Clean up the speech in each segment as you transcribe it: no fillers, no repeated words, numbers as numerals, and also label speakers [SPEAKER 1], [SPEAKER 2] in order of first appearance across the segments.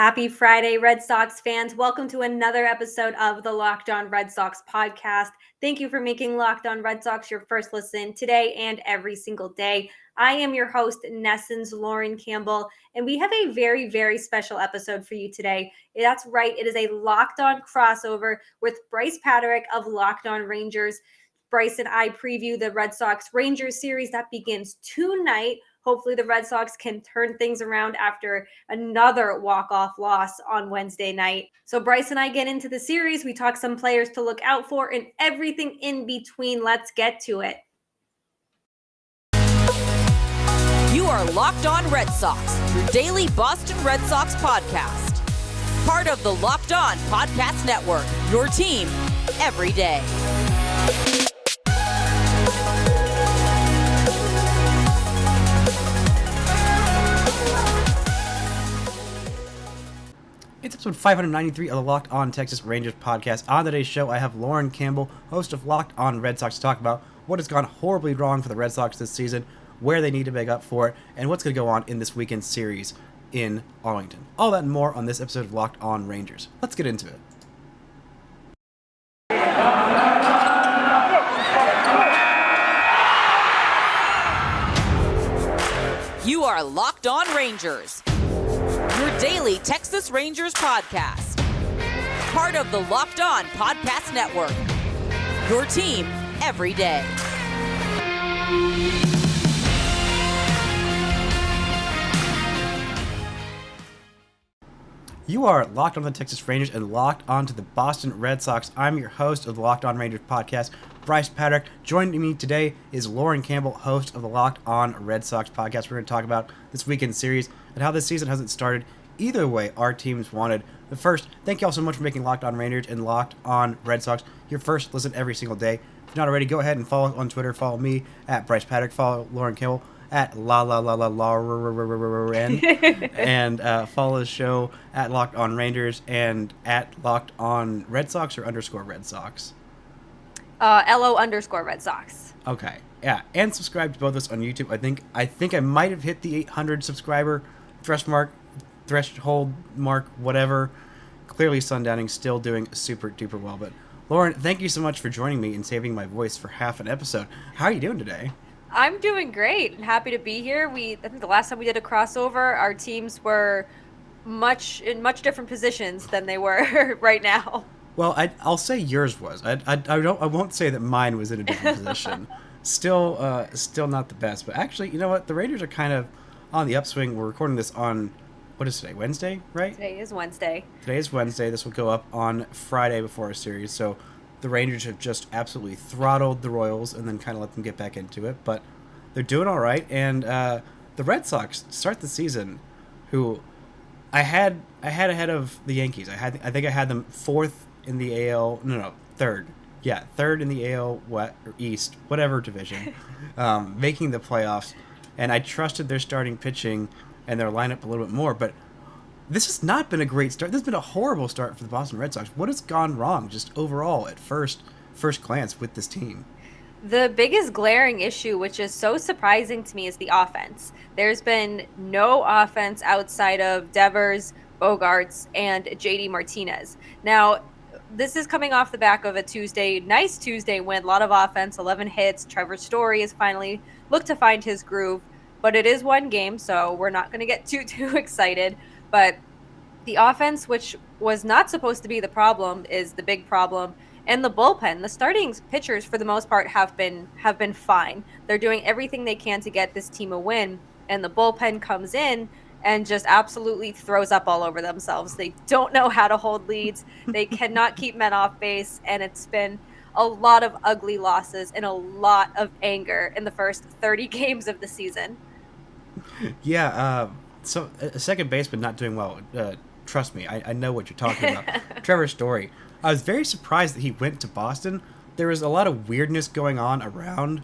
[SPEAKER 1] Happy Friday, Red Sox fans. Welcome to another episode of the Locked On Red Sox podcast. Thank you for making Locked On Red Sox your first listen today and every single day. I am your host, NESN's Lauren Campbell, and we have a very, very special episode for you today. That's right, it is a Locked On crossover with Brice Paterik of Locked On Rangers. Brice and I preview the Red Sox-Rangers series that begins tonight. Hopefully the Red Sox can turn things around after another walk-off loss on Wednesday night. So Brice and I get into the series. We talk some players to look out for and everything in between. Let's get to it.
[SPEAKER 2] You are Locked On Red Sox, your daily Boston Red Sox podcast. Part of the Locked On Podcast Network, your team every day.
[SPEAKER 3] It's episode 593 of the Locked On Texas Rangers podcast. On today's show, I have Lauren Campbell, host of Locked On Red Sox, to talk about what has gone horribly wrong for the Red Sox this season, where they need to make up for it, and what's going to go on in this weekend series in Arlington. All that and more on this episode of Locked On Rangers. Let's get into it.
[SPEAKER 2] You are Locked On Rangers, your daily Texas Rangers podcast. Part of the Locked On Podcast Network, your team every day.
[SPEAKER 3] You are Locked On the Texas Rangers and Locked On to the Boston Red Sox. I'm your host of the Locked On Rangers podcast, Brice Paterik. Joining me today is Lauren Campbell, host of the Locked On Red Sox podcast. We're going to talk about this weekend series and how this season hasn't started either way our teams wanted. But first, thank you all so much for making Locked On Rangers and Locked On Red Sox your first listen every single day. If you're not already, go ahead and follow us on Twitter. Follow me at Brice Paterik. Follow Lauren Campbell at Lauren, and follow the show at Locked On Rangers and at Locked On Red Sox or _ Red Sox.
[SPEAKER 1] LO_Red Sox.
[SPEAKER 3] Okay, yeah, and subscribe to both of us on YouTube. I think I might have hit the 800 subscriber threshold mark, whatever. Clearly, Sundowning's still doing super duper well. But Lauren, thank you so much for joining me and saving my voice for half an episode. How are you doing today?
[SPEAKER 1] I'm doing great and happy to be here. I think the last time we did a crossover, our teams were in much different positions than they were right now.
[SPEAKER 3] Well, I'll say yours was. I won't say that mine was in a different position. Still not the best. But actually, you know what? The Rangers are kind of on the upswing. We're recording this on, what is today? Wednesday, right?
[SPEAKER 1] Today is Wednesday.
[SPEAKER 3] This will go up on Friday before our series. So the Rangers have just absolutely throttled the Royals and then kind of let them get back into it. But they're doing all right. And the Red Sox start the season, who I had ahead of the Yankees. I think I had them fourth in the AL. No, third. Yeah, third in the AL East, whatever division, making the playoffs. And I trusted their starting pitching and their lineup a little bit more. But this has not been a great start. This has been a horrible start for the Boston Red Sox. What has gone wrong just overall at first glance with this team?
[SPEAKER 1] The biggest glaring issue, which is so surprising to me, is the offense. There's been no offense outside of Devers, Bogarts, and JD Martinez. Now, this is coming off the back of a nice Tuesday win, a lot of offense, 11 hits. Trevor Story has finally looked to find his groove, but it is one game, so we're not going to get too excited. But the offense, which was not supposed to be the problem, is the big problem. And the bullpen, the starting pitchers for the most part have been fine. They're doing everything they can to get this team a win, and the bullpen comes in and just absolutely throws up all over themselves. They don't know how to hold leads. They cannot keep men off base, and it's been a lot of ugly losses and a lot of anger in the first 30 games of the season.
[SPEAKER 3] Yeah, so a second baseman not doing well. Trust me, I know what you're talking about. Trevor Story. I was very surprised that he went to Boston. There was a lot of weirdness going on around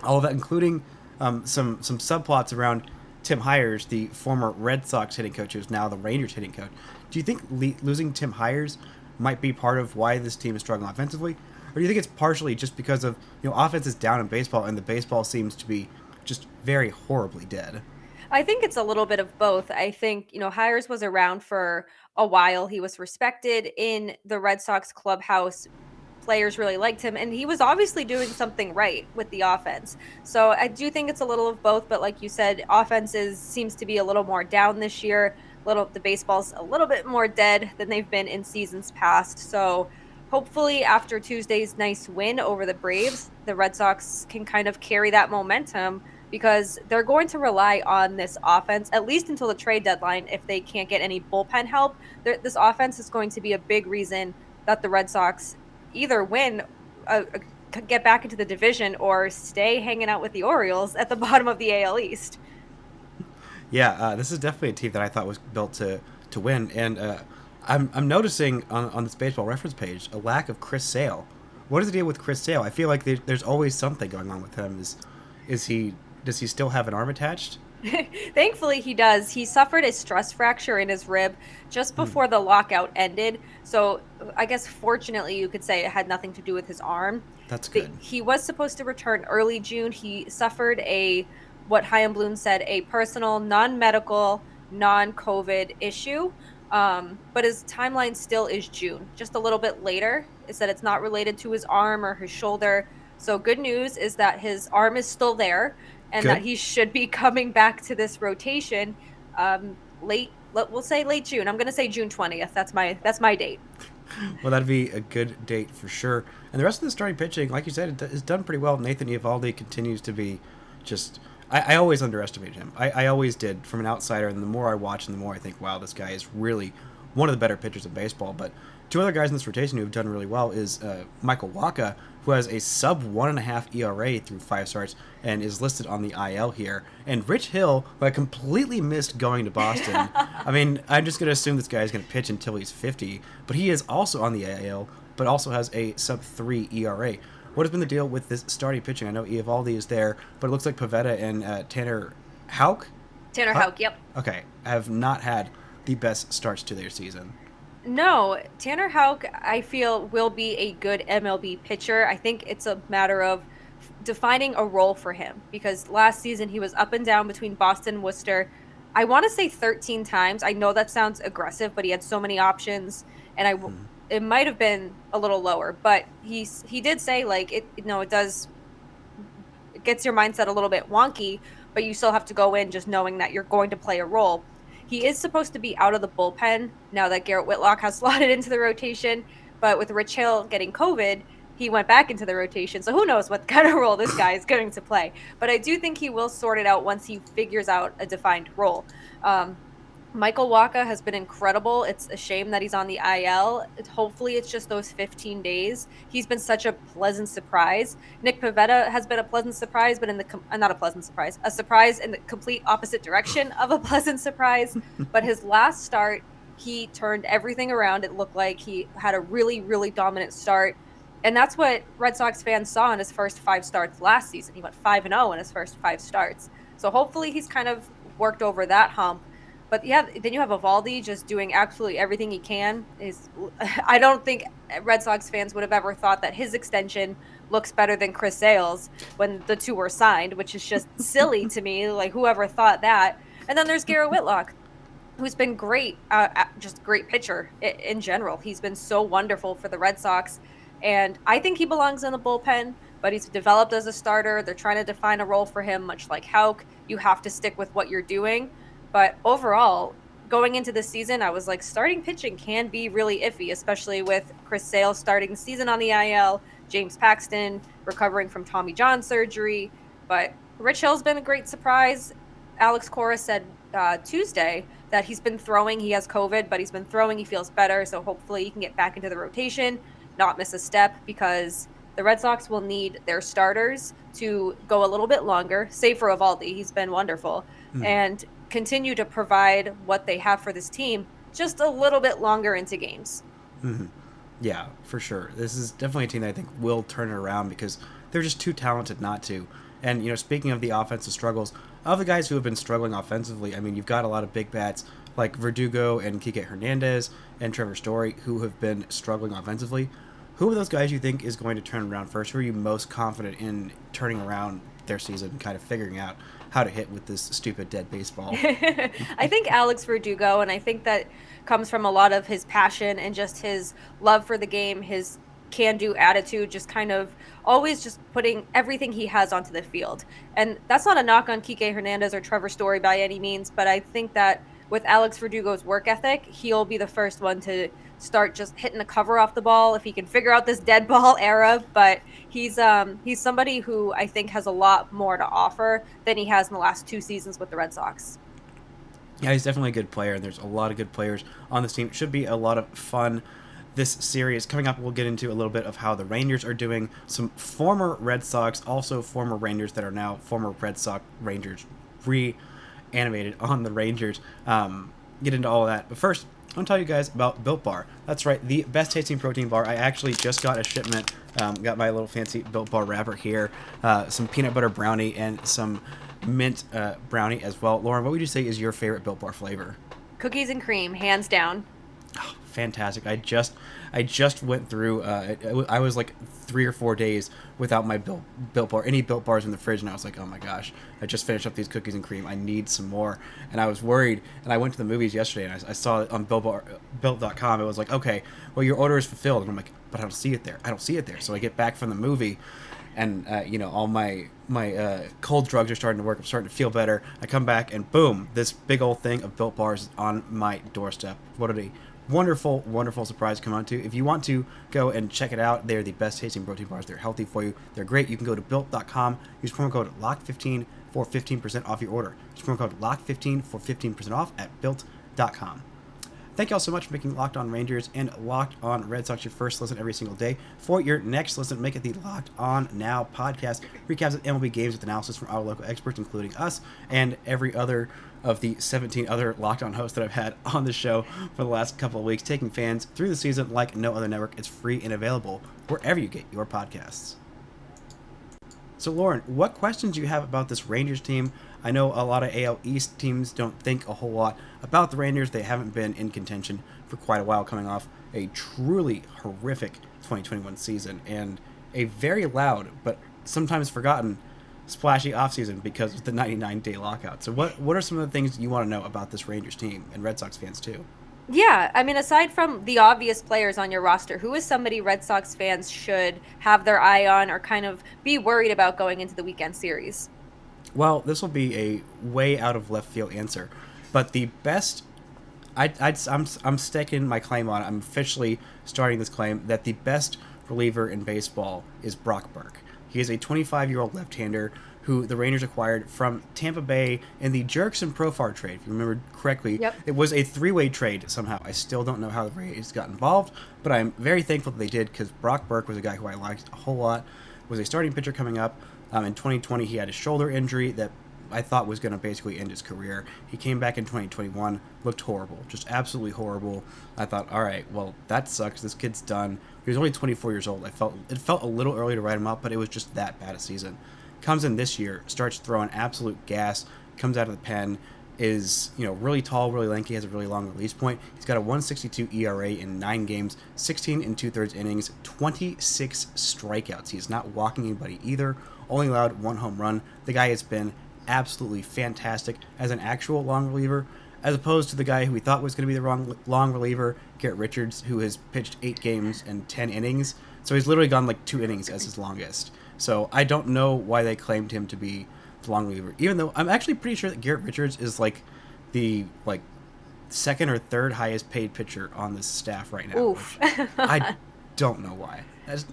[SPEAKER 3] all of that, including some subplots around Tim Hires, the former Red Sox hitting coach, who's now the Rangers hitting coach. Do you think losing Tim Hires might be part of why this team is struggling offensively? Or do you think it's partially just because of, offense is down in baseball and the baseball seems to be just very horribly dead?
[SPEAKER 1] I think it's a little bit of both. I think, Hires was around for a while. He was respected in the Red Sox clubhouse. Players really liked him, and he was obviously doing something right with the offense. So I do think it's a little of both, but like you said, offenses seems to be a little more down this year. The baseball's a little bit more dead than they've been in seasons past. So hopefully after Tuesday's nice win over the Braves, the Red Sox can kind of carry that momentum because they're going to rely on this offense at least until the trade deadline. If they can't get any bullpen help, this offense is going to be a big reason that the Red Sox either win, get back into the division, or stay hanging out with the Orioles at the bottom of the AL East.
[SPEAKER 3] Yeah, this is definitely a team that I thought was built to win, and I'm noticing on this Baseball Reference page a lack of Chris Sale. What is the deal with Chris Sale? I feel like there's always something going on with him. Does he still have an arm attached?
[SPEAKER 1] Thankfully, he does. He suffered a stress fracture in his rib just before the lockout ended. So I guess fortunately, you could say it had nothing to do with his arm.
[SPEAKER 3] That's good.
[SPEAKER 1] He was supposed to return early June. He suffered what Chaim Bloom said, a personal, non-medical, non-COVID issue. But his timeline still is June, just a little bit later. It said it's not related to his arm or his shoulder. So good news is that his arm is still there and
[SPEAKER 3] Good.
[SPEAKER 1] that he should be coming back to this rotation we'll say late June. I'm going to say June 20th. That's my date.
[SPEAKER 3] Well, that'd be a good date for sure. And the rest of the starting pitching, like you said, is done pretty well. Nathan Eovaldi continues to be just... I always underestimated him. I always did from an outsider, and the more I watch and the more I think, wow, this guy is really one of the better pitchers of baseball. But two other guys in this rotation who have done really well is Michael Wacha, who has a sub 1.5 ERA through 5 starts and is listed on the IL here. And Rich Hill, who I completely missed going to Boston. I mean, I'm just going to assume this guy is going to pitch until he's 50, but he is also on the IL, but also has a sub 3 ERA. What has been the deal with this starting pitching? I know Eovaldi is there, but it looks like Pivetta and Tanner Houck?
[SPEAKER 1] Tanner Houck, yep.
[SPEAKER 3] Okay, have not had the best starts to their season.
[SPEAKER 1] No, Tanner Houck, I feel, will be a good MLB pitcher. I think it's a matter of defining a role for him because last season he was up and down between Boston and Worcester. I want to say 13 times. I know that sounds aggressive, but he had so many options, and it might have been a little lower, but he did say it gets your mindset a little bit wonky, but you still have to go in just knowing that you're going to play a role. He is supposed to be out of the bullpen now that Garrett Whitlock has slotted into the rotation, but with Rich Hill getting COVID, he went back into the rotation. So who knows what kind of role this guy is going to play. But I do think he will sort it out once he figures out a defined role. Michael Wacha has been incredible. It's a shame that he's on the IL. Hopefully it's just those 15 days. He's been such a pleasant surprise. Nick Pivetta has been a pleasant surprise, but not a pleasant surprise, a surprise in the complete opposite direction of a pleasant surprise. But his last start, he turned everything around. It looked like he had a really, really dominant start. And that's what Red Sox fans saw in his first 5 starts last season. He went 5-0 in his first 5 starts. So hopefully he's kind of worked over that hump. But yeah, then you have Eovaldi just doing absolutely everything he can. I don't think Red Sox fans would have ever thought that his extension looks better than Chris Sale's when the two were signed, which is just silly to me. Like, whoever thought that? And then there's Garrett Whitlock, who's been great, just great pitcher in general. He's been so wonderful for the Red Sox. And I think he belongs in the bullpen, but he's developed as a starter. They're trying to define a role for him, much like Houck. You have to stick with what you're doing. But overall, going into the season, I was like, starting pitching can be really iffy, especially with Chris Sale starting the season on the IL, James Paxton recovering from Tommy John surgery. But Rich Hill's been a great surprise. Alex Cora said Tuesday that he's been throwing. He has COVID, but he's been throwing. He feels better. So hopefully he can get back into the rotation, not miss a step, because the Red Sox will need their starters to go a little bit longer, save for Eovaldi. He's been wonderful. And continue to provide what they have for this team just a little bit longer into games.
[SPEAKER 3] Mm-hmm. Yeah, for sure. This is definitely a team that I think will turn it around because they're just too talented not to. And, speaking of the offensive struggles, of the guys who have been struggling offensively, I mean, you've got a lot of big bats like Verdugo and Kike Hernandez and Trevor Story who have been struggling offensively. Who are those guys you think is going to turn around first? Who are you most confident in turning around their season kind of figuring out how to hit with this stupid dead baseball.
[SPEAKER 1] I think Alex Verdugo, and I think that comes from a lot of his passion and just his love for the game, his can-do attitude, just kind of always just putting everything he has onto the field. And that's not a knock on Kike Hernandez or Trevor Story by any means, but I think that with Alex Verdugo's work ethic, he'll be the first one to start just hitting the cover off the ball if he can figure out this dead ball era. But he's somebody who I think has a lot more to offer than he has in the last 2 seasons with the Red Sox.
[SPEAKER 3] Yeah, he's definitely a good player, and there's a lot of good players on this team. It should be a lot of fun. This series coming up, we'll get into a little bit of how the Rangers are doing. Some former Red Sox, also former Rangers that are now former Red Sox Rangers, reanimated on the Rangers. Get into all of that. But first, I want to tell you guys about Built Bar. That's right, the best tasting protein bar. I actually just got a shipment. Got my little fancy Built Bar wrapper here. Some peanut butter brownie and some mint brownie as well. Lauren, what would you say is your favorite Built Bar flavor?
[SPEAKER 1] Cookies and cream, hands down.
[SPEAKER 3] Oh, fantastic. I just went through I was like 3 or 4 days without my built bar, any Built Bars in the fridge, and I was like, oh my gosh, I just finished up these cookies and cream, I need some more. And I was worried, and I went to the movies yesterday, and I saw it on built.com. It was like, okay, well, your order is fulfilled. And I'm like, but I don't see it there. So I get back from the movie, and all my cold drugs are starting to work. I'm starting to feel better. I come back, and boom, this big old thing of Built Bars is on my doorstep. What a wonderful, wonderful surprise to come on to. If you want to go and check it out, they're the best tasting protein bars. They're healthy for you. They're great. You can go to built.com. Use promo code LOCK15 for 15% off your order. Use promo code LOCK15 for 15% off at built.com. Thank you all so much for making Locked On Rangers and Locked On Red Sox your first listen every single day. For your next listen, make it the Locked On Now podcast. Recaps of MLB games with analysis from our local experts, including us and every other of the 17 other Locked On hosts that I've had on the show for the last couple of weeks, taking fans through the season like no other network. It's free and available wherever you get your podcasts. So, Lauren, what questions do you have about this Rangers team? I know a lot of AL East teams don't think a whole lot about the Rangers. They haven't been in contention for quite a while, coming off a truly horrific 2021 season and a very loud but sometimes forgotten splashy offseason because of the 99-day lockout. So what are some of the things you want to know about this Rangers team and Red Sox fans too?
[SPEAKER 1] Yeah, I mean, aside from the obvious players on your roster, who is somebody Red Sox fans should have their eye on or kind of be worried about going into the weekend series?
[SPEAKER 3] Well, this will be a way out of left field answer, but the best, I'm sticking my claim on it. I'm officially starting this claim that the best reliever in baseball is Brock Burke. He is a 25-year-old left-hander who the Rangers acquired from Tampa Bay in the Jurickson Profar trade. If you remember correctly,
[SPEAKER 1] Yep.
[SPEAKER 3] It was a 3-way trade somehow. I still don't know how the Rays got involved, but I'm very thankful that they did because Brock Burke was a guy who I liked a whole lot, was a starting pitcher coming up. In 2020, he had a shoulder injury that I thought was going to basically end his career. He came back in 2021, looked horrible, just absolutely horrible. I thought, all right, well, that sucks. This kid's done. He was only 24 years old. It felt a little early to write him up, but it was just that bad a season. Comes in this year, starts throwing absolute gas, comes out of the pen, is really tall, really lanky, has a really long release point. He's got a 1.62 ERA in 9 games, 16 and 2/3 innings, 26 strikeouts. He is not walking anybody either. Only allowed 1 home run. The guy has been absolutely fantastic as an actual long reliever, as opposed to the guy who we thought was going to be the wrong long reliever, Garrett Richards, who has pitched 8 games and 10 innings. So he's literally gone like 2 innings as his longest. So I don't know why they claimed him to be the long reliever, even though I'm actually pretty sure that Garrett Richards is like the second or third highest paid pitcher on this staff right now.
[SPEAKER 1] Oof.
[SPEAKER 3] I don't know why.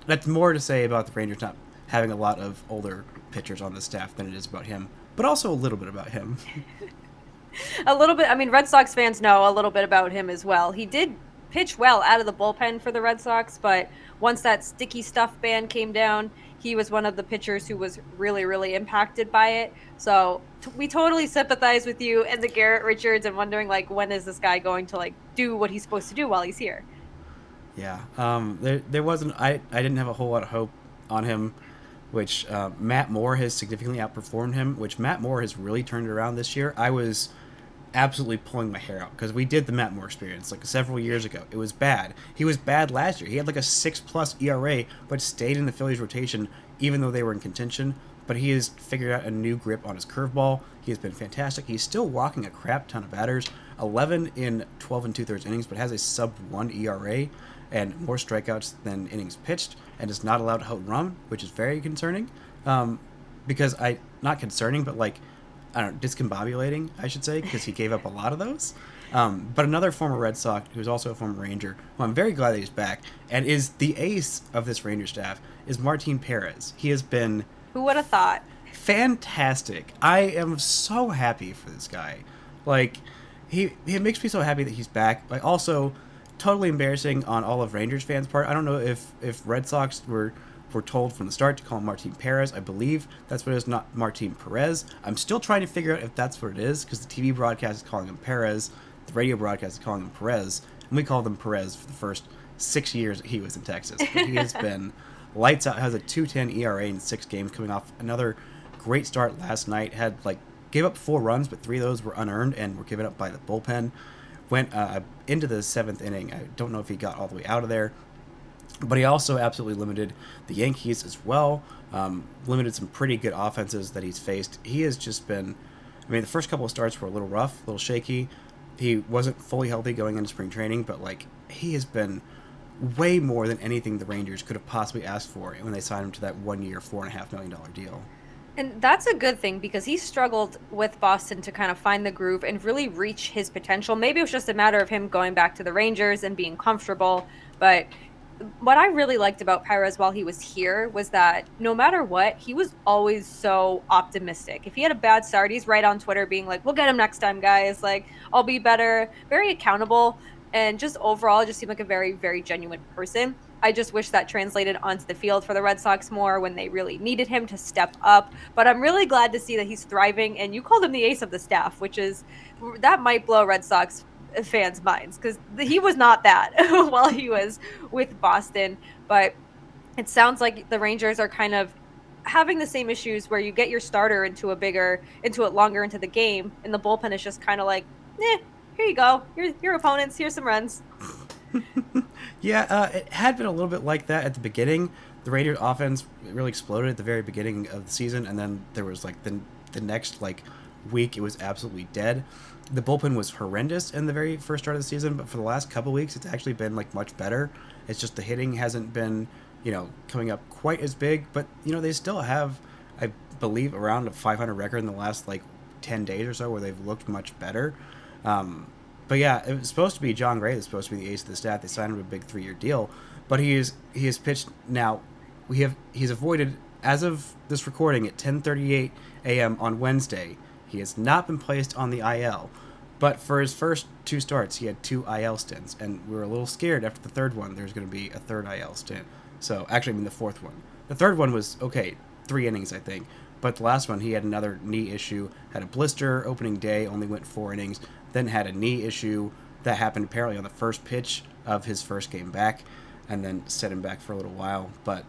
[SPEAKER 3] That's more to say about the Rangers not having a lot of older pitchers on the staff than it is about him, but also a little bit about him.
[SPEAKER 1] A little bit. I mean, Red Sox fans know a little bit about him as well. He did pitch well out of the bullpen for the Red Sox, but once that sticky stuff ban came down, he was one of the pitchers who was really, really impacted by it. So we totally sympathize with you and the Garrett Richards and wondering, when is this guy going to, do what he's supposed to do while he's here?
[SPEAKER 3] Yeah. There wasn't... I didn't have a whole lot of hope on him, which Matt Moore has significantly outperformed him, which Matt Moore has really turned around this year. I was absolutely pulling my hair out because we did the Matt Moore experience several years ago. It was bad. He was bad last year. He had a 6+ ERA, but stayed in the Phillies rotation even though they were in contention. but he has figured out a new grip on his curveball. He has been fantastic. He's still walking a crap ton of batters, 11 in 12 and 2/3 innings, but has a sub-1 ERA and more strikeouts than innings pitched, and is not allowed to home run, which is very concerning. Because not concerning, but like, I don't know, discombobulating, I should say, because he gave up a lot of those. But another former Red Sox, who's also a former Ranger, who I'm very glad that he's back, and is the ace of this Ranger staff, is Martin Perez. He has been...
[SPEAKER 1] Who would have thought?
[SPEAKER 3] Fantastic. I am so happy for this guy. Like, he makes me so happy that he's back. Like, also, totally embarrassing on all of Rangers fans' part. I don't know if Red Sox were told from the start to call him Martin Perez. I believe that's what it is, not Martin Perez. I'm still trying to figure out if that's what it is, because the TV broadcast is calling him Perez, the radio broadcast is calling him Perez, and we called him Perez for the first 6 years that he was in Texas. But he has been lights out, has a 2.10 ERA in 6 games, coming off another great start last night. Gave up 4 runs, but 3 of those were unearned and were given up by the bullpen. Went into the 7th inning. I don't know if he got all the way out of there, but he also absolutely limited the Yankees as well. Limited some pretty good offenses that he's faced. He has just been... I mean, the first couple of starts were a little rough, a little shaky. He wasn't fully healthy going into spring training, but he has been way more than anything the Rangers could have possibly asked for when they signed him to that 1 year, $4.5 million deal.
[SPEAKER 1] And that's a good thing, because he struggled with Boston to kind of find the groove and really reach his potential. Maybe it was just a matter of him going back to the Rangers and being comfortable. But what I really liked about Perez while he was here was that no matter what, he was always so optimistic. If he had a bad start, he's right on Twitter being like, we'll get him next time, guys. Like, I'll be better. Very accountable. And just overall, just seemed like a very, very genuine person. I just wish that translated onto the field for the Red Sox more when they really needed him to step up. But I'm really glad to see that he's thriving. And you called him the ace of the staff, that might blow Red Sox fans' minds, because he was not that while he was with Boston. But it sounds like the Rangers are kind of having the same issues where you get your starter into it longer into the game, and the bullpen is just kind of like, here you go. Here's your opponents. Here's some runs.
[SPEAKER 3] Yeah, it had been a little bit like that at the beginning. The Rangers offense really exploded at the very beginning of the season, and then there was the next week it was absolutely dead. The bullpen was horrendous in the very first start of the season, but for the last couple weeks it's actually been much better. It's just the hitting hasn't been, coming up quite as big, but they still have, I believe, around a 500 record in the last 10 days or so where they've looked much better. But yeah, it was supposed to be John Gray that's supposed to be the ace of the staff. They signed him to a big 3-year deal, but he has pitched now. He's avoided, as of this recording at 10:38 a.m. on Wednesday. He has not been placed on the IL, but for his first 2 starts, he had 2 IL stints, and we were a little scared after the third one. There's going to be a third IL stint. So actually, the fourth one. The third one was okay, 3 innings, I think. But the last one, he had another knee issue, had a blister opening day, only went 4 innings, then had a knee issue that happened apparently on the first pitch of his first game back, and then set him back for a little while. But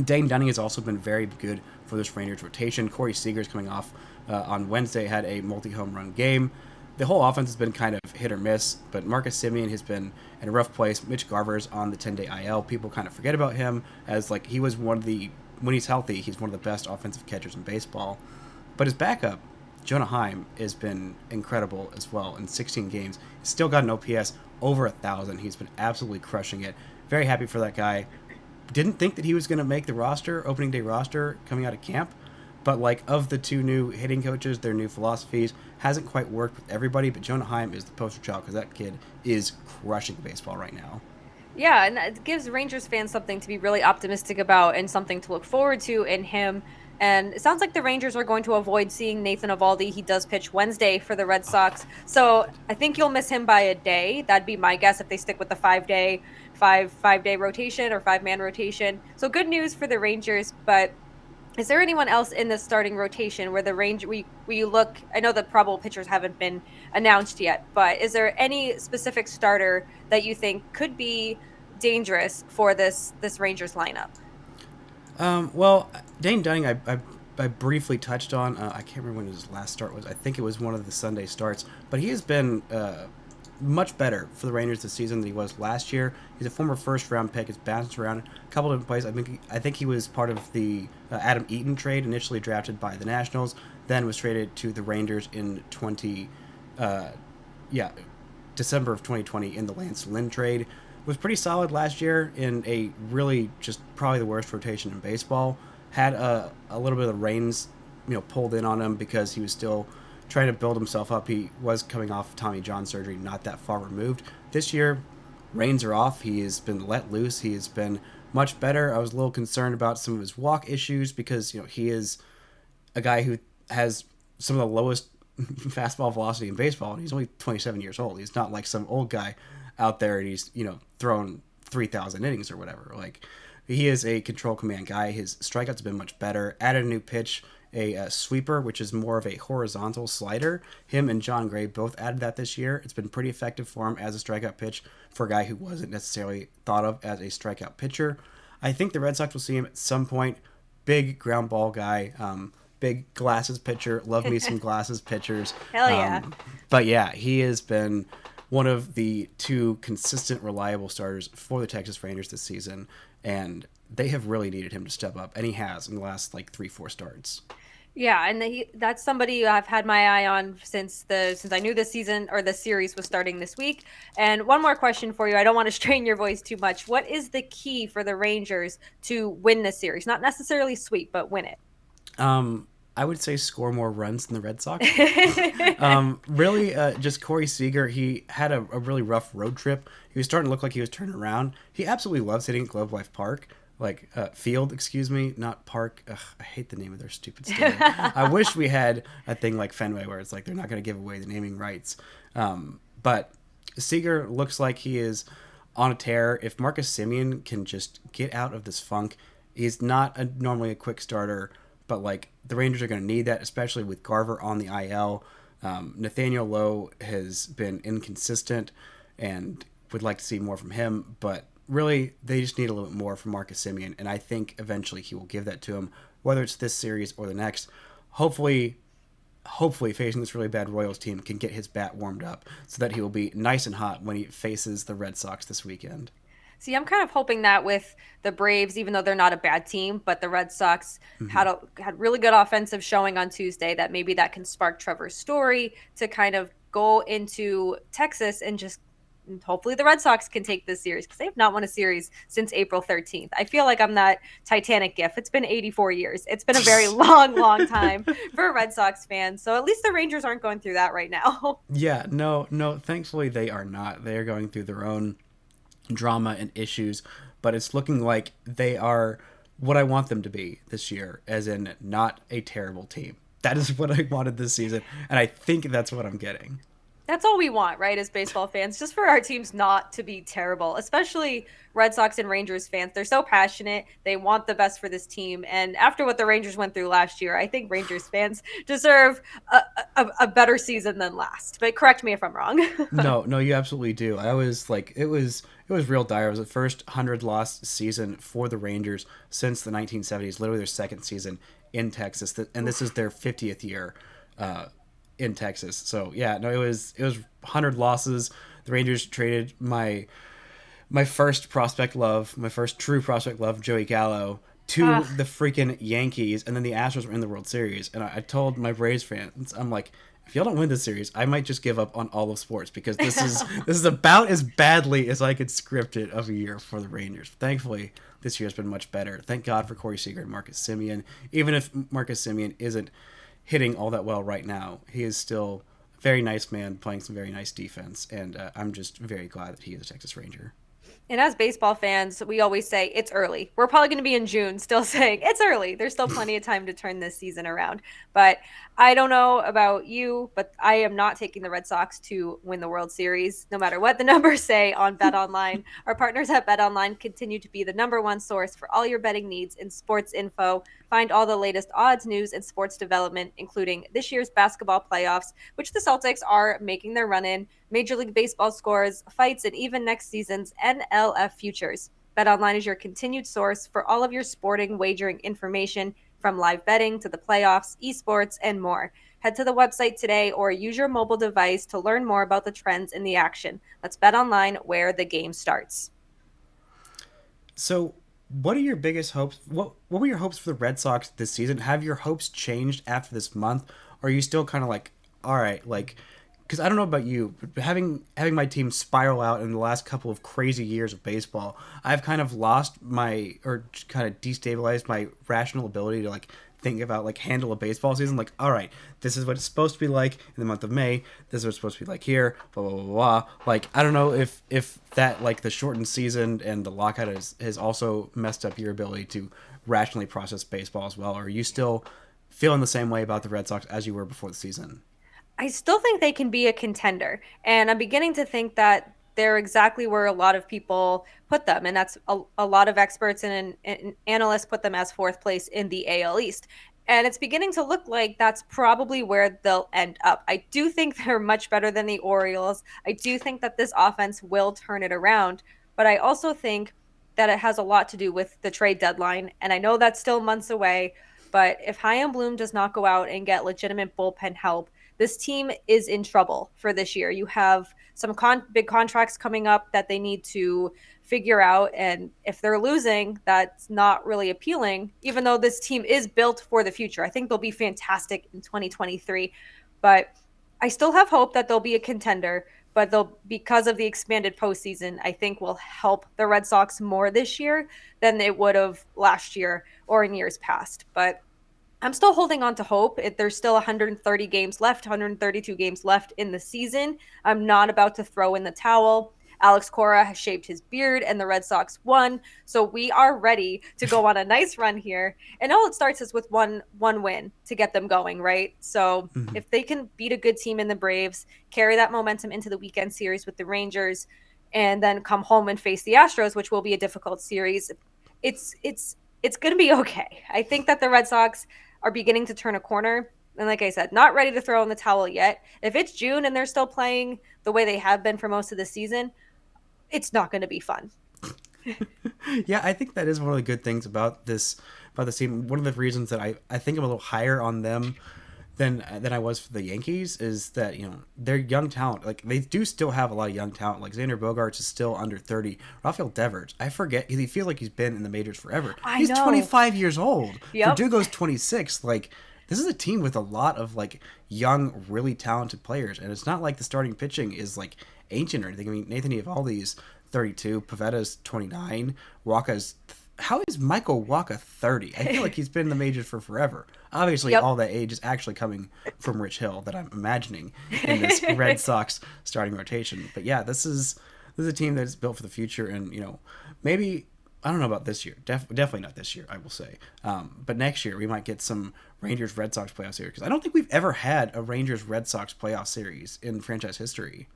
[SPEAKER 3] Dane Dunning has also been very good for this Rangers rotation. Corey Seager's coming off on Wednesday, had a multi-home run game. The whole offense has been kind of hit or miss, but Marcus Semien has been in a rough place. Mitch Garver's on the 10-day IL. People kind of forget about him as he was when he's healthy, he's one of the best offensive catchers in baseball. But his backup, Jonah Heim, has been incredible as well. In 16 games, he's still got an OPS over 1,000. He's been absolutely crushing it. Very happy for that guy. Didn't think that he was going to make the opening day roster coming out of camp. But of the 2 new hitting coaches, their new philosophies hasn't quite worked with everybody. But Jonah Heim is the poster child, because that kid is crushing baseball right now.
[SPEAKER 1] Yeah, and it gives Rangers fans something to be really optimistic about and something to look forward to in him. And it sounds like the Rangers are going to avoid seeing Nathan Eovaldi. He does pitch Wednesday for the Red Sox. So I think you'll miss him by a day. That'd be my guess if they stick with the 5-day rotation or 5-man rotation. So good news for the Rangers. But is there anyone else in the starting rotation where the we look? I know the probable pitchers haven't been announced yet, but is there any specific starter that you think could be dangerous for this Rangers lineup?
[SPEAKER 3] Well, Dane Dunning, I briefly touched on. I can't remember when his last start was. I think it was one of the Sunday starts. But he has been much better for the Rangers this season than he was last year. He's a former first-round pick. He's bounced around a couple different places. I think he was part of the Adam Eaton trade, initially drafted by the Nationals, then was traded to the Rangers in uh, yeah, December of 2020 in the Lance Lynn trade. Was pretty solid last year in a really just probably the worst rotation in baseball. Had a little bit of the reins, pulled in on him because he was still trying to build himself up. He was coming off Tommy John surgery, not that far removed. This year, reins are off. He has been let loose. He has been much better. I was a little concerned about some of his walk issues because he is a guy who has some of the lowest fastball velocity in baseball, and he's only 27 years old. He's not like some old guy out there, and he's thrown 3,000 innings or whatever. Like, he is a control command guy. His strikeouts have been much better. Added a new pitch, a sweeper, which is more of a horizontal slider. Him and John Gray both added that this year. It's been pretty effective for him as a strikeout pitch for a guy who wasn't necessarily thought of as a strikeout pitcher. I think the Red Sox will see him at some point. Big ground ball guy. Big glasses pitcher. Love me some glasses pitchers.
[SPEAKER 1] Hell yeah.
[SPEAKER 3] But yeah, he has been one of the two consistent, reliable starters for the Texas Rangers this season, and they have really needed him to step up, and he has in the last 3-4 starts.
[SPEAKER 1] Yeah, and that's somebody I've had my eye on since I knew the season or the series was starting this week. And one more question for you. I don't want to strain your voice too much. What is the key for the Rangers to win this series? Not necessarily sweep, but win it.
[SPEAKER 3] I would say score more runs than the Red Sox. Really, just Corey Seeger, he had a really rough road trip. He was starting to look like he was turning around. He absolutely loves hitting at Globe Life Park. Field, excuse me, not park. Ugh, I hate the name of their stupid stadium. I wish we had a thing like Fenway where it's like they're not going to give away the naming rights. But Seeger looks like he is on a tear. If Marcus Semien can just get out of this funk, he's not normally a quick starter, but the Rangers are going to need that, especially with Garver on the IL. Nathaniel Lowe has been inconsistent and would like to see more from him, but really they just need a little bit more from Marcus Semien, and I think eventually he will give that to him, whether it's this series or the next. Hopefully facing this really bad Royals team can get his bat warmed up so that he will be nice and hot when he faces the Red Sox this weekend.
[SPEAKER 1] See, I'm kind of hoping that with the Braves, even though they're not a bad team, but the Red Sox had really good offensive showing on Tuesday, that maybe that can spark Trevor's Story to kind of go into Texas and just hopefully the Red Sox can take this series because they have not won a series since April 13th. I feel like I'm that Titanic gif. It's been 84 years. It's been a very long time for a Red Sox fan. So at least the Rangers aren't going through that right now.
[SPEAKER 3] Yeah, no, thankfully they are not. They are going through their own drama and issues, but it's looking like they are what I want them to be this year, as in not a terrible team. That is what I wanted this season, and I think that's what I'm getting.
[SPEAKER 1] That's all we want, right, as baseball fans, just for our teams not to be terrible, especially Red Sox and Rangers fans. They're so passionate. They want the best for this team. And after what the Rangers went through last year, I think Rangers fans deserve a better season than last. But correct me if I'm wrong.
[SPEAKER 3] No, you absolutely do. I was it was real dire. It was the first 100-loss season for the Rangers since the 1970s, literally their second season in Texas. And this is their 50th year in Texas. So yeah, no, it was 100 losses. The Rangers traded my first prospect love, my first true prospect love, Joey Gallo, to the freaking Yankees, and then the Astros were in the World Series. And I told my Braves fans, I'm like, if y'all don't win this series, I might just give up on all of sports because this is about as badly as I could script it of a year for the Rangers. Thankfully, this year has been much better. Thank God for Corey Seager and Marcus Semien. Even if Marcus Semien isn't hitting all that well right now, he is still a very nice man playing some very nice defense, and I'm just very glad that he is a Texas Ranger.
[SPEAKER 1] And as baseball fans, we always say it's early. We're probably going to be in June still saying it's early. There's still plenty of time to turn this season around. But I don't know about you, but I am not taking the Red Sox to win the World Series, no matter what the numbers say on BetOnline. Our partners at BetOnline continue to be the #1 source for all your betting needs and sports info. Find all the latest odds, news, and sports development, including this year's basketball playoffs, which the Celtics are making their run in, Major League Baseball scores, fights, and even next season's NLF futures. BetOnline is your continued source for all of your sporting wagering information, from live betting to the playoffs, esports, and more. Head to the website today or use your mobile device to learn more about the trends in the action. Let's bet online where the game starts.
[SPEAKER 3] So, what are your biggest hopes? What were your hopes for the Red Sox this season? Have your hopes changed after this month? Or are you still kind of like, all right, like, because I don't know about you, but having my team spiral out in the last couple of crazy years of baseball, I've kind of lost my, or kind of destabilized my rational ability to like think about like handle a baseball season. Like, all right, this is what it's supposed to be like in the month of May. This is what it's supposed to be like here. Blah blah blah blah. Like, I don't know if that like the shortened season and the lockout has also messed up your ability to rationally process baseball as well. Or are you still feeling the same way about the Red Sox as you were before the season?
[SPEAKER 1] I still think they can be a contender. And I'm beginning to think that they're exactly where a lot of people put them. And that's a lot of experts and analysts put them as fourth place in the AL East. And it's beginning to look like that's probably where they'll end up. I do think they're much better than the Orioles. I do think that this offense will turn it around. But I also think that it has a lot to do with the trade deadline. And I know that's still months away. But if Chaim Bloom does not go out and get legitimate bullpen help, this team is in trouble for this year. You have some big contracts coming up that they need to figure out. And if they're losing, that's not really appealing, even though this team is built for the future. I think they'll be fantastic in 2023. But I still have hope that they'll be a contender. But they'll, because of the expanded postseason, I think will help the Red Sox more this year than it would have last year or in years past. But I'm still holding on to hope. There's still 130 games left, 132 games left in the season. I'm not about to throw in the towel. Alex Cora has shaved his beard and the Red Sox won. So we are ready to go on a nice run here. And all it starts is with one win to get them going, right? So
[SPEAKER 3] Mm-hmm.
[SPEAKER 1] if they can beat a good team in the Braves, carry that momentum into the weekend series with the Rangers, and then come home and face the Astros, which will be a difficult series, it's going to be okay. I think that the Red Sox are beginning to turn a corner. And like I said, not ready to throw in the towel yet. If it's June and they're still playing the way they have been for most of the season, it's not going to be fun.
[SPEAKER 3] Yeah, I think that is one of the good things about this team. One of the reasons that I think I'm a little higher on them than I was for the Yankees is that, you know, they're young talent. Like, they do still have a lot of young talent. Like, Xander Bogaerts is still under 30. Rafael Devers, I forget, he feels like he's been in the majors forever.
[SPEAKER 1] I
[SPEAKER 3] He's
[SPEAKER 1] know.
[SPEAKER 3] 25 years old.
[SPEAKER 1] Yep.
[SPEAKER 3] Verdugo's 26. Like, this is a team with a lot of like young, really talented players, and it's not like the starting pitching is like ancient or anything. I mean, Nathan Eovaldi's 32, Pavetta's 29, Waka's. How is Michael Waka 30? I feel like he's been in the majors for forever. Obviously,
[SPEAKER 1] Yep.
[SPEAKER 3] all that age is actually coming from Rich Hill that I'm imagining in this Red Sox starting rotation. But yeah, this is a team that is built for the future, and you know, maybe I don't know about this year. Definitely not this year, I will say. But next year we might get some Rangers Red Sox playoff series, because I don't think we've ever had a Rangers Red Sox playoff series in franchise history.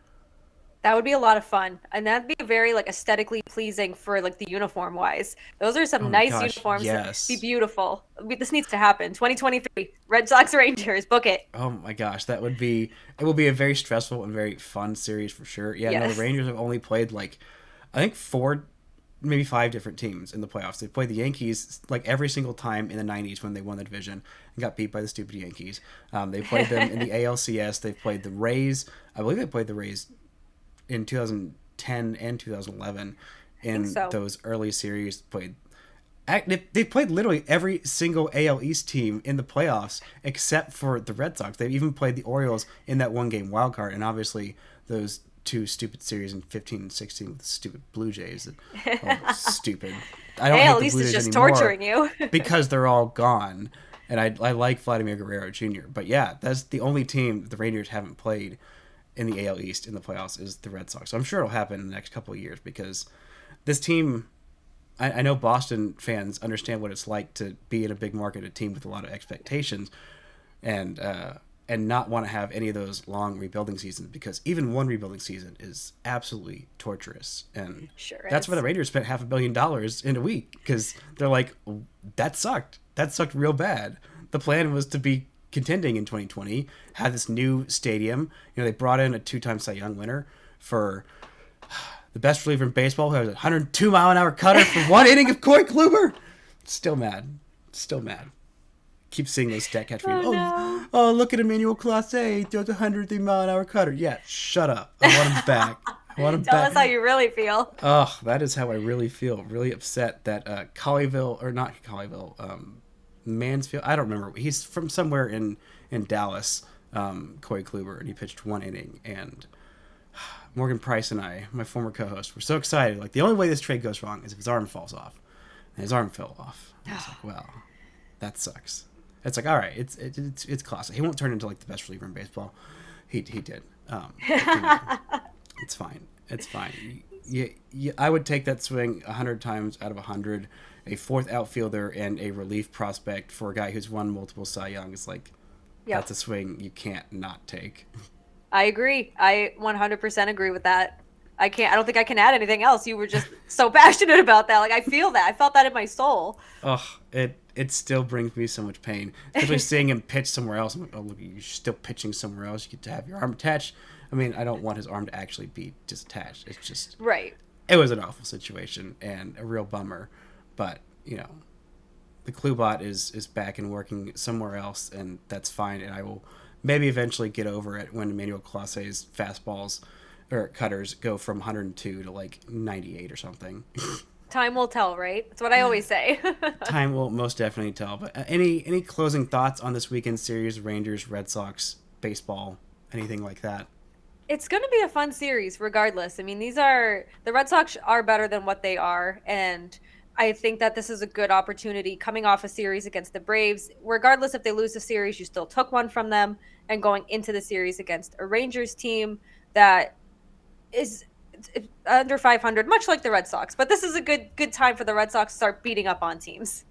[SPEAKER 1] That would be a lot of fun. And that'd be very like aesthetically pleasing for like the uniform wise. Those are
[SPEAKER 3] Oh
[SPEAKER 1] some
[SPEAKER 3] my
[SPEAKER 1] nice
[SPEAKER 3] gosh,
[SPEAKER 1] uniforms. Be
[SPEAKER 3] yes.
[SPEAKER 1] beautiful. This needs to happen. 2023. Red Sox Rangers. Book it.
[SPEAKER 3] Oh my gosh, that would be it. Will be a very stressful and very fun series for sure. Yeah, no, the
[SPEAKER 1] Yes.
[SPEAKER 3] Rangers have only played like I think four, maybe five different teams in the playoffs. They played the Yankees like every single time in the '90s when they won the division and got beat by the stupid Yankees. They played them in the ALCS. They've played the Rays. I believe they played the Rays in 2010 and 2011
[SPEAKER 1] I think
[SPEAKER 3] in
[SPEAKER 1] so.
[SPEAKER 3] those early series. They played literally every single AL East team in the playoffs except for the Red Sox. They even played the Orioles in that one game wild card, and obviously those two stupid series in 15 and 16 with the stupid Blue Jays. Oh, stupid. I don't
[SPEAKER 1] Hey,
[SPEAKER 3] hate
[SPEAKER 1] at
[SPEAKER 3] the
[SPEAKER 1] least
[SPEAKER 3] Blue
[SPEAKER 1] it's
[SPEAKER 3] Jays
[SPEAKER 1] just
[SPEAKER 3] anymore
[SPEAKER 1] torturing you.
[SPEAKER 3] because they're all gone. And I like Vladimir Guerrero Jr. But yeah, that's the only team the Rangers haven't played in the AL East in the playoffs is the Red Sox. So I'm sure it'll happen in the next couple of years because this team, I know Boston fans understand what it's like to be in a big market, a team with a lot of expectations, and not want to have any of those long rebuilding seasons, because even one rebuilding season is absolutely torturous. And
[SPEAKER 1] Sure
[SPEAKER 3] that's
[SPEAKER 1] is.
[SPEAKER 3] why the Rangers spent $500 million in a week, because they're like, that sucked. That sucked real bad. The plan was to be contending in 2020, had this new stadium. You know, they brought in a two-time Cy Young winner for the best reliever in baseball, who has a 102-mile-an-hour cutter for one inning of Corey Kluber. Still mad. keep seeing those stat catch
[SPEAKER 1] Oh,
[SPEAKER 3] videos.
[SPEAKER 1] no.
[SPEAKER 3] Oh, look at Emmanuel Clase. He throws a 103-mile-an-hour cutter. Yeah, shut up. I want him back. I want him
[SPEAKER 1] Tell
[SPEAKER 3] back.
[SPEAKER 1] us how you really feel.
[SPEAKER 3] Oh, that is how I really feel. Really upset that Colleyville, or not Colleyville, Mansfield. I don't remember. He's from somewhere in Dallas. Corey Kluber, and he pitched 1 inning. And Morgan Price and I, my former co-host, were so excited. Like, the only way this trade goes wrong is if his arm falls off. And his arm fell off. And I was like, well, that sucks. It's like, all right, it's classic. He won't turn into like the best reliever in baseball. He did. It's fine. It's fine. I would take that swing 100 times out of 100. A fourth outfielder and a relief prospect for a guy who's won multiple Cy Youngs, like, that's a swing you can't not take.
[SPEAKER 1] I agree. I 100% agree with that. I don't think I can add anything else. You were just so passionate about that. Like, I feel that. I felt that in my soul.
[SPEAKER 3] Oh, it still brings me so much pain. Especially seeing him pitch somewhere else. I'm like, oh, look, you're still pitching somewhere else. You get to have your arm attached. I mean, I don't want his arm to actually be disattached. It's just...
[SPEAKER 1] Right.
[SPEAKER 3] It was an awful situation and a real bummer. But, you know, the Klubot is back and working somewhere else, and that's fine. And I will maybe eventually get over it when Emmanuel Clase's fastballs or cutters go from 102 to like 98 or something.
[SPEAKER 1] Time will tell, right? That's what I always say.
[SPEAKER 3] Time will most definitely tell. But any closing thoughts on this weekend series, Rangers, Red Sox, baseball, anything like that?
[SPEAKER 1] It's going to be a fun series regardless. I mean, the Red Sox are better than what they are, and I think that this is a good opportunity coming off a series against the Braves. Regardless if they lose the series, you still took one from them, and going into the series against a Rangers team that is under 500, much like the Red Sox. But this is a good time for the Red Sox to start beating up on teams.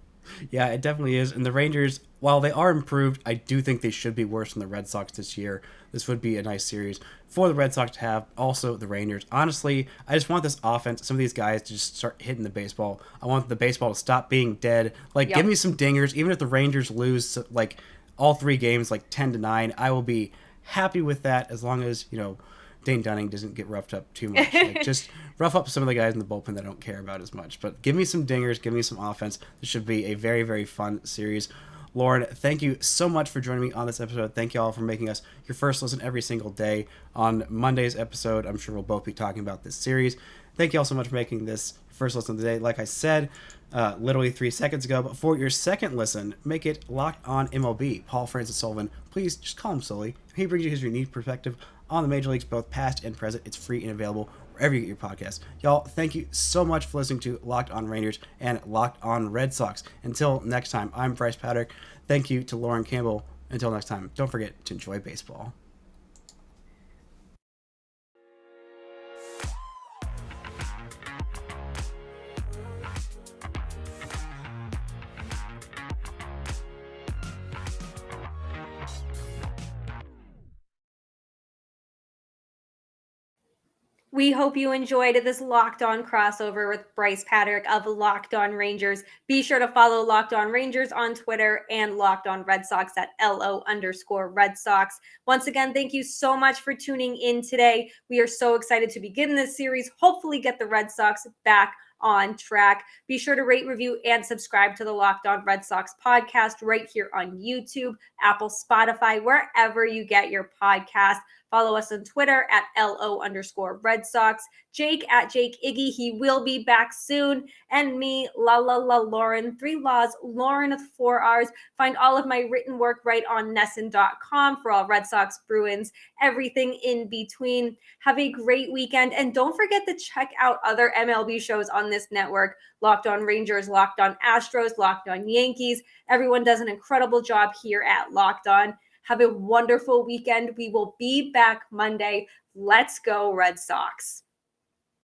[SPEAKER 3] Yeah, it definitely is. And the Rangers, while they are improved, I do think they should be worse than the Red Sox this year. This would be a nice series for the Red Sox to have. Also, the Rangers. Honestly, I just want this offense, some of these guys to just start hitting the baseball. I want the baseball to stop being dead. Like, give me some dingers. Even if the Rangers lose, like, all 3 games, like 10-9, I will be happy with that as long as, you know, Dane Dunning doesn't get roughed up too much. Like, just rough up some of the guys in the bullpen that I don't care about as much. But give me some dingers, give me some offense. This should be a very, very fun series. Lauren, thank you so much for joining me on this episode. Thank you all for making us your first listen every single day. On Monday's episode, I'm sure we'll both be talking about this series. Thank you all so much for making this first listen of the day. Like I said, literally 3 seconds ago, but for your second listen, make it Locked On MLB. Paul Francis Sullivan, please just call him Sully. He brings you his unique perspective on the major leagues, both past and present. It's free and available wherever you get your podcast. Y'all, thank you so much for listening to Locked On Rangers and Locked On Red Sox. Until next time, I'm Brice Paterik. Thank you to Lauren Campbell. Until next time, don't forget to enjoy baseball.
[SPEAKER 1] We hope you enjoyed this Locked On crossover with Brice Paterik of Locked On Rangers. Be sure to follow Locked On Rangers on Twitter and Locked On Red Sox at LO_Red Sox. Once again, thank you so much for tuning in today. We are so excited to begin this series, hopefully get the Red Sox back on track. Be sure to rate, review, and subscribe to the Locked On Red Sox podcast right here on YouTube, Apple, Spotify, wherever you get your podcast. Follow us on Twitter at LO_Red Sox. Jake at Jake Iggy. He will be back soon. And me, Lauren. 3 Laws, Lauren with 4 R's. Find all of my written work right on NESN.com for all Red Sox, Bruins, everything in between. Have a great weekend. And don't forget to check out other MLB shows on this network. Locked On Rangers, Locked On Astros, Locked On Yankees. Everyone does an incredible job here at Locked On. Have a wonderful weekend. We will be back Monday. Let's go, Red Sox.